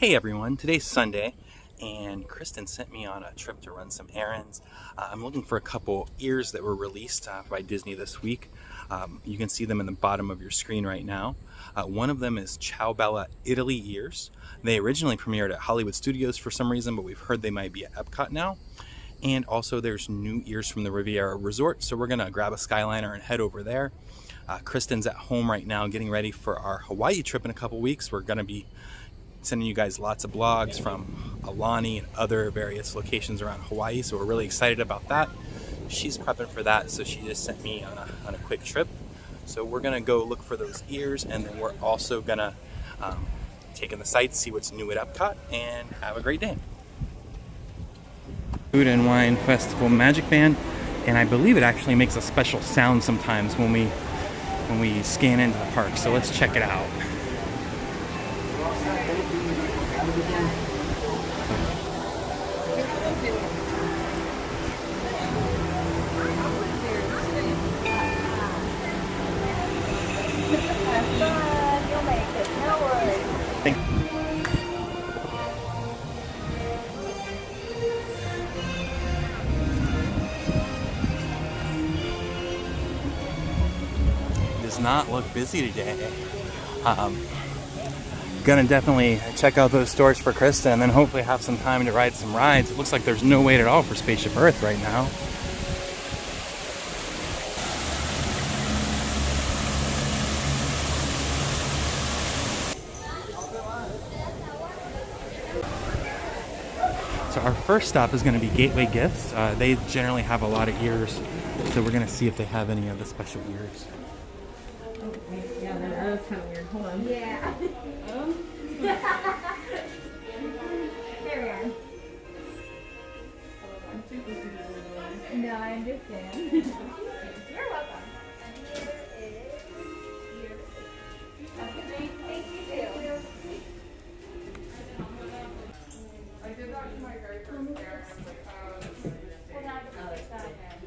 Hey everyone, today's Sunday and Kristen sent me on a trip to run some errands. I'm looking for a couple ears that were released by Disney this week. You can see them in the bottom of your screen right now. One of them is Ciao Bella Italy ears. They originally premiered at Hollywood Studios for some reason, but we've heard they might be at Epcot now. And also there's new ears from the Riviera Resort, so we're gonna grab a Skyliner and head over there. Kristen's at home right now getting ready for our Hawaii trip in a couple weeks. We're gonna be sending you guys lots of blogs from Alani and other various locations around Hawaii, so we're really excited about that. She's prepping for that, so she just sent me on a quick trip. So we're gonna go look for those ears, and then we're also gonna take in the sights, see what's new at Epcot, and have a great day. Food and Wine Festival Magic Band, and I believe it actually makes a special sound sometimes when we scan into the park, so let's check it out. Does not look busy today. Gonna definitely check out those stores for Krista and then hopefully have some time to ride some rides. It looks like there's no wait at all for Spaceship Earth right now. So our first stop is going to be Gateway Gifts. They generally have a lot of ears, so we're going to see if they have any of the special ears. Yeah, that was kind of weird. Hold on. Yeah. There we are. No, I understand. You're welcome. Thank you too. I did that to my very first pair. Well, now I can that again.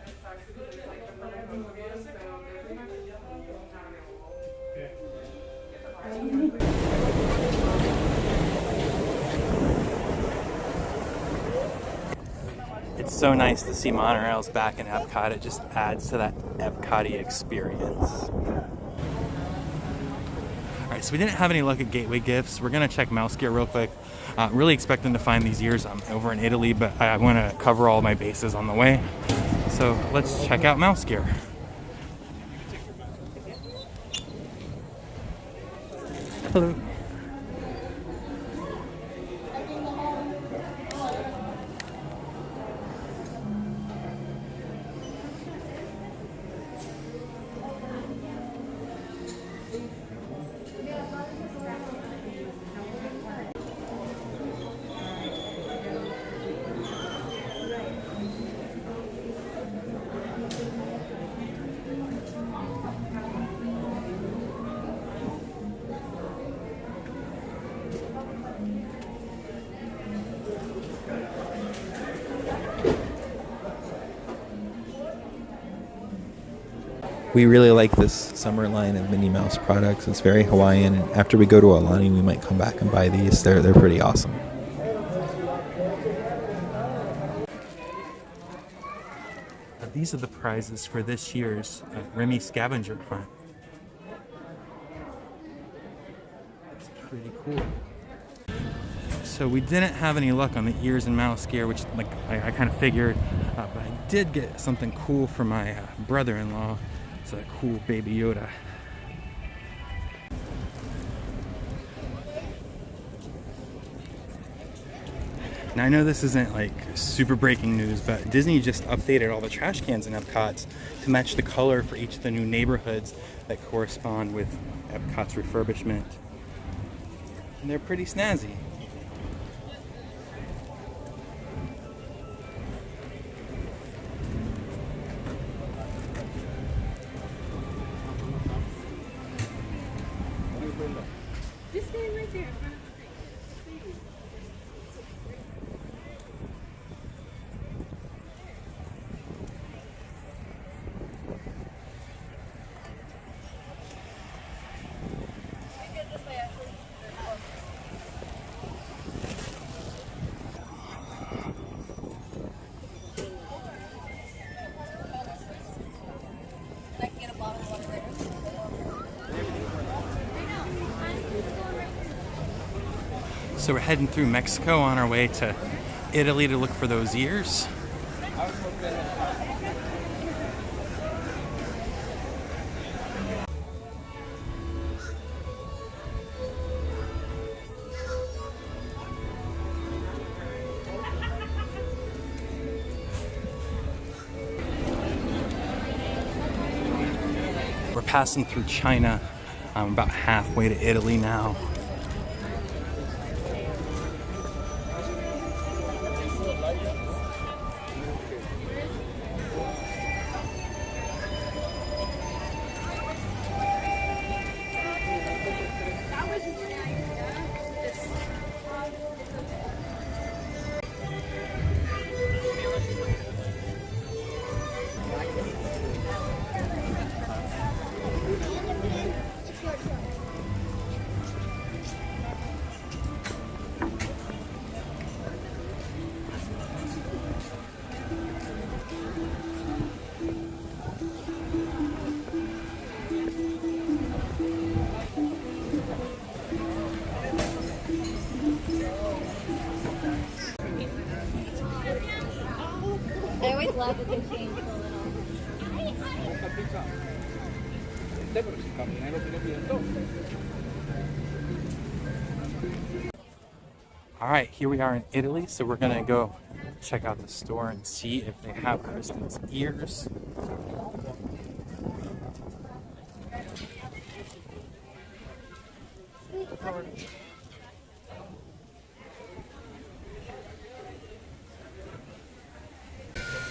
It sucks because it's like the perfect photos, so they're pretty much not available. It's so nice to see monorails back in Epcot. It just adds to that Epcot-y experience. Alright, so we didn't have any luck at Gateway Gifts. We're going to check Mouse Gear real quick. Really expecting to find these ears over in Italy, but I want to cover all my bases on the way. So let's check out Mouse Gear. Hello. We really like this summer line of Minnie Mouse products. It's very Hawaiian, and after we go to Alani, we might come back and buy these. They're pretty awesome. These are the prizes for this year's Remy Scavenger Hunt. That's pretty cool. So we didn't have any luck on the ears and Mouse Gear, which I kind of figured, but I did get something cool for my brother-in-law. It's a cool Baby Yoda. Now I know this isn't like super breaking news, but Disney just updated all the trash cans in Epcot to match the color for each of the new neighborhoods that correspond with Epcot's refurbishment. And they're pretty snazzy. Just stand right there in front of the thing. So we're heading through Mexico on our way to Italy to look for those ears. We're passing through China. I'm about halfway to Italy now. I always love that they change the little. All right, here we are in Italy, so we're gonna go check out the store and see if they have Kristen's ears.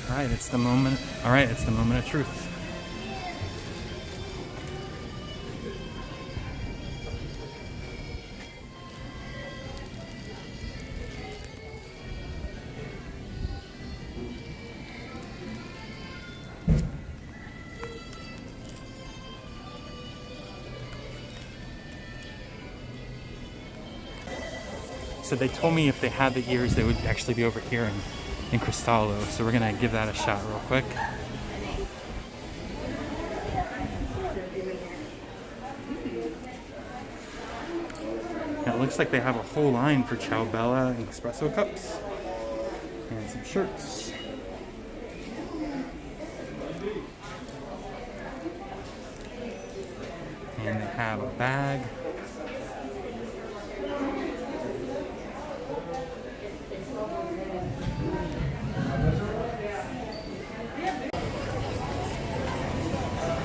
All right, it's the moment. All right, it's the moment of truth. So they told me if they had the ears, they would actually be over here in Cristallo. So we're gonna give that a shot real quick. Now it looks like they have a whole line for Ciao Bella and espresso cups and some shirts. And they have a bag.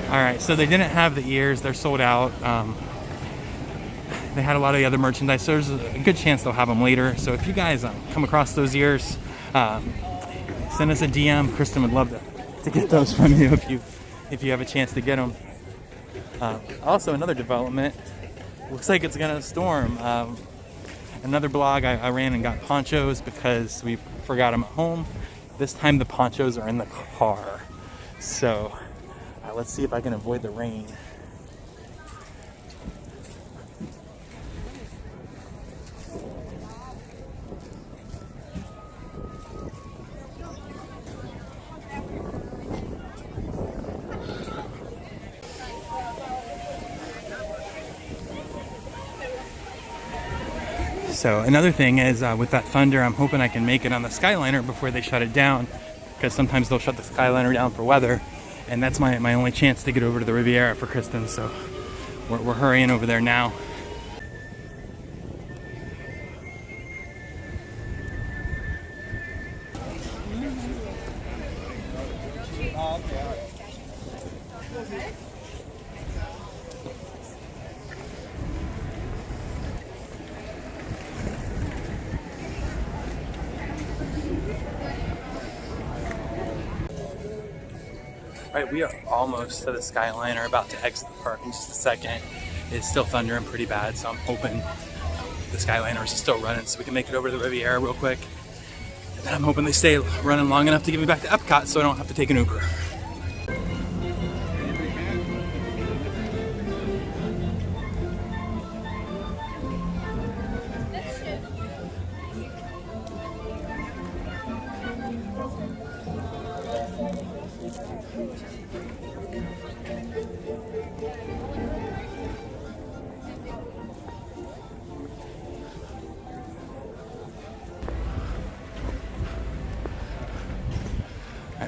All right, so they didn't have the ears. They're sold out. They had a lot of the other merchandise, so there's a good chance they'll have them later. So if you guys come across those ears, send us a DM. Kristen would love to get those from you if you have a chance to get them. Also, another development. Looks like it's gonna storm. Another blog, I ran and got ponchos because we forgot them at home. This time the ponchos are in the car. So let's see if I can avoid the rain. So another thing is with that thunder, I'm hoping I can make it on the Skyliner before they shut it down, because sometimes they'll shut the Skyliner down for weather, and that's my only chance to get over to the Riviera for Kristen. So we're hurrying over there now. Right, we are almost to the Skyliner, about to exit the park in just a second. It's still thundering pretty bad, so I'm hoping the Skyliners are still running so we can make it over to the Riviera real quick. And then I'm hoping they stay running long enough to get me back to Epcot so I don't have to take an Uber.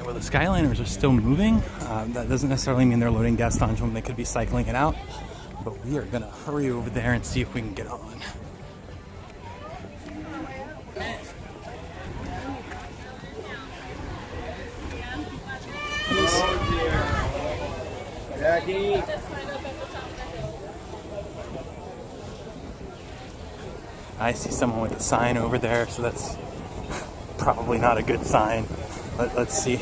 Well, the Skyliners are still moving. That doesn't necessarily mean they're loading guests onto them. They could be cycling it out. But we are going to hurry over there and see if we can get on. Jackie. I see someone with a sign over there, so that's probably not a good sign. Let's see.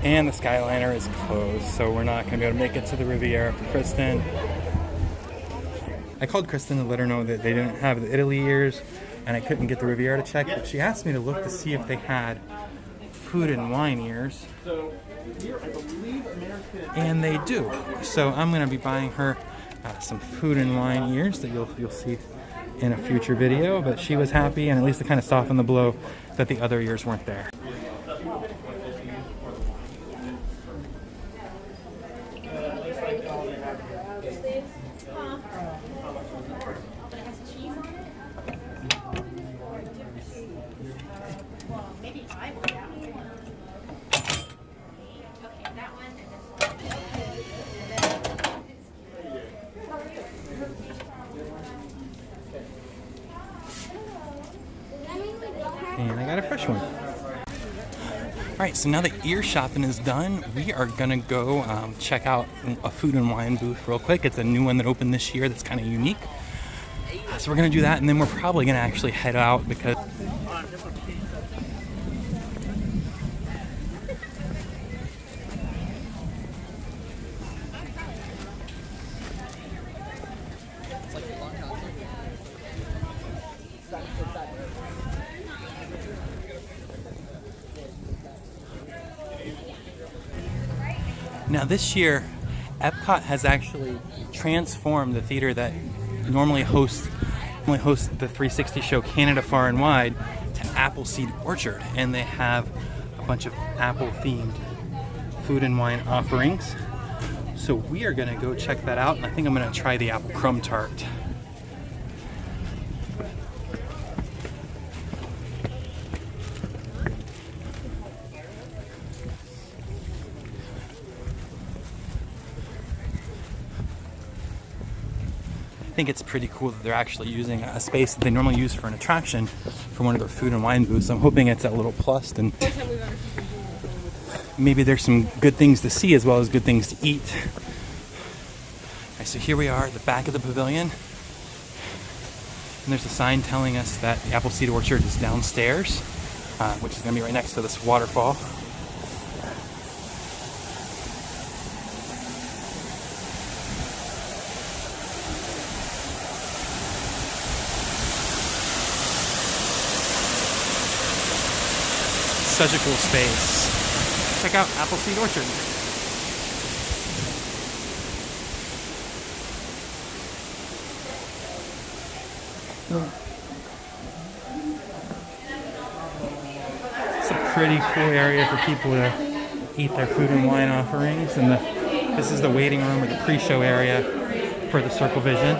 And the Skyliner is closed, so we're not going to be able to make it to the Riviera for Kristen. I called Kristen to let her know that they didn't have the Italy ears, and I couldn't get the Riviera to check, but she asked me to look to see if they had food and wine ears. And they do. So I'm going to be buying her some food and wine ears that you'll see in a future video, but she was happy, and at least it kind of softened the blow that the other ears weren't there. And I got a fresh one. Alright, so now that ear shopping is done, we are gonna go check out a food and wine booth real quick. It's a new one that opened this year that's kind of unique. So we're gonna do that, and then we're probably gonna actually head out because now this year, Epcot has actually transformed the theater that normally hosts the 360 show Canada Far and Wide to Appleseed Orchard, and they have a bunch of apple-themed food and wine offerings. So we are gonna go check that out, and I think I'm gonna try the apple crumb tart. I think it's pretty cool that they're actually using a space that they normally use for an attraction for one of their food and wine booths. I'm hoping it's a little plus, and maybe there's some good things to see as well as good things to eat. All right, so here we are at the back of the pavilion, and there's a sign telling us that the Appleseed Orchard is downstairs, which is going to be right next to this waterfall. Such a cool space. Check out Appleseed Orchard. It's a pretty cool area for people to eat their food and wine offerings, and this is the waiting room or the pre-show area for the Circle Vision.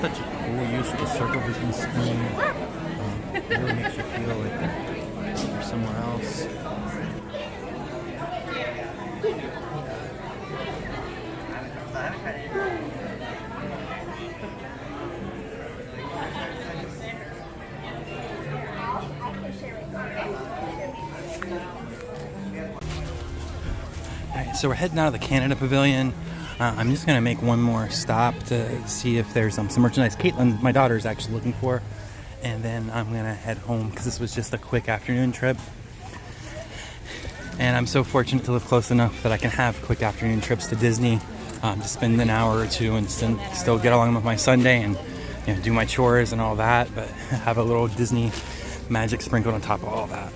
Such a cool use of the Circle Vision screen. It really makes you feel like you're somewhere else. Alright, so we're heading out of the Canada Pavilion. I'm just going to make one more stop to see if there's some merchandise Caitlin, my daughter, is actually looking for. And then I'm going to head home because this was just a quick afternoon trip. And I'm so fortunate to live close enough that I can have quick afternoon trips to Disney to spend an hour or two and still get along with my Sunday and do my chores and all that, but have a little Disney magic sprinkled on top of all that.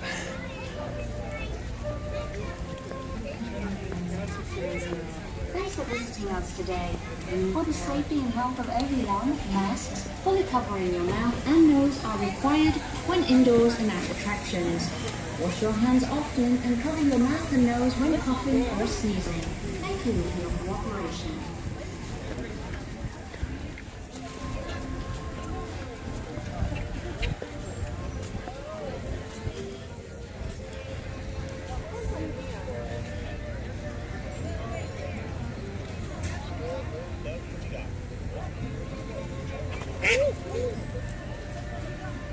Thanks for visiting us today. For the safety and health of everyone, masks fully covering your mouth and nose are required when indoors and at attractions. Wash your hands often and cover your mouth and nose when coughing or sneezing. Thank you for your cooperation.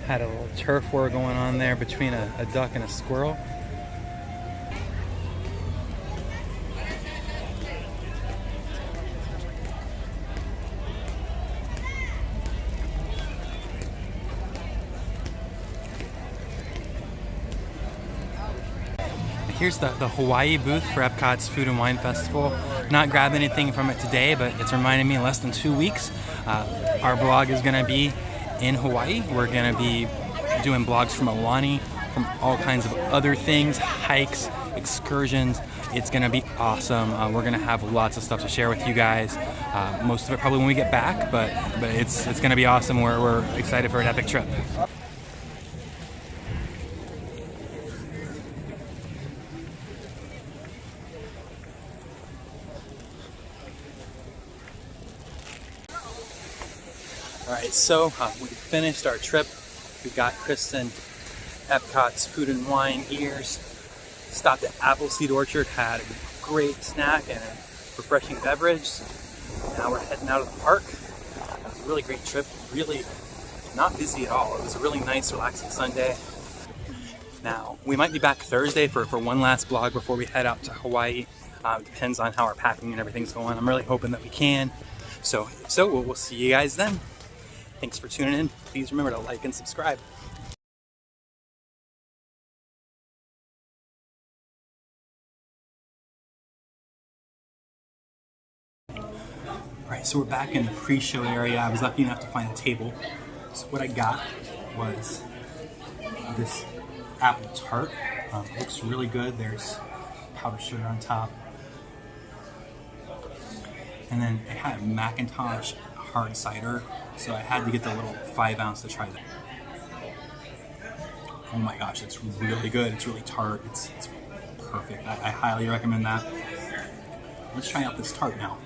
Had a little turf war going on there between a duck and a squirrel. Here's the Hawaii booth for Epcot's Food and Wine Festival. Not grabbed anything from it today, but it's reminding me in less than 2 weeks, our blog is gonna be in Hawaii. We're gonna be doing blogs from Aulani, from all kinds of other things, hikes, excursions. It's gonna be awesome. We're gonna have lots of stuff to share with you guys. Most of it probably when we get back, but it's gonna be awesome. We're excited for an epic trip. All right, so we finished our trip. We got Kristen Epcot's Food and Wine ears. Stopped at Appleseed Orchard, had a great snack and a refreshing beverage. Now we're heading out of the park. It was a really great trip, really not busy at all. It was a really nice, relaxing Sunday. Now, we might be back Thursday for one last vlog before we head out to Hawaii. Depends on how our packing and everything's going. I'm really hoping that we can. So we'll see you guys then. Thanks for tuning in. Please remember to like and subscribe. Alright, so we're back in the pre-show area. I was lucky enough to find a table. So what I got was this apple tart. It looks really good. There's powdered sugar on top. And then it had Macintosh hard cider, so I had to get the little 5 ounce to try that. Oh my gosh, it's really good. It's really tart. It's perfect. I highly recommend that. Let's try out this tart now.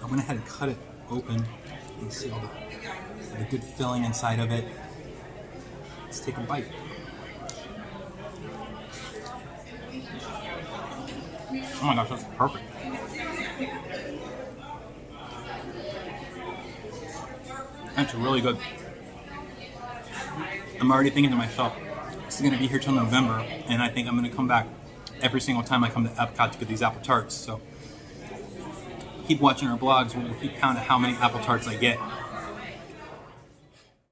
I went ahead and cut it open and see all the good filling inside of it. Let's take a bite. Oh my gosh, that's perfect. That's really good. I'm already thinking to myself, this is going to be here till November, and I think I'm going to come back every single time I come to Epcot to get these apple tarts. So keep watching our vlogs. We'll keep counting how many apple tarts I get.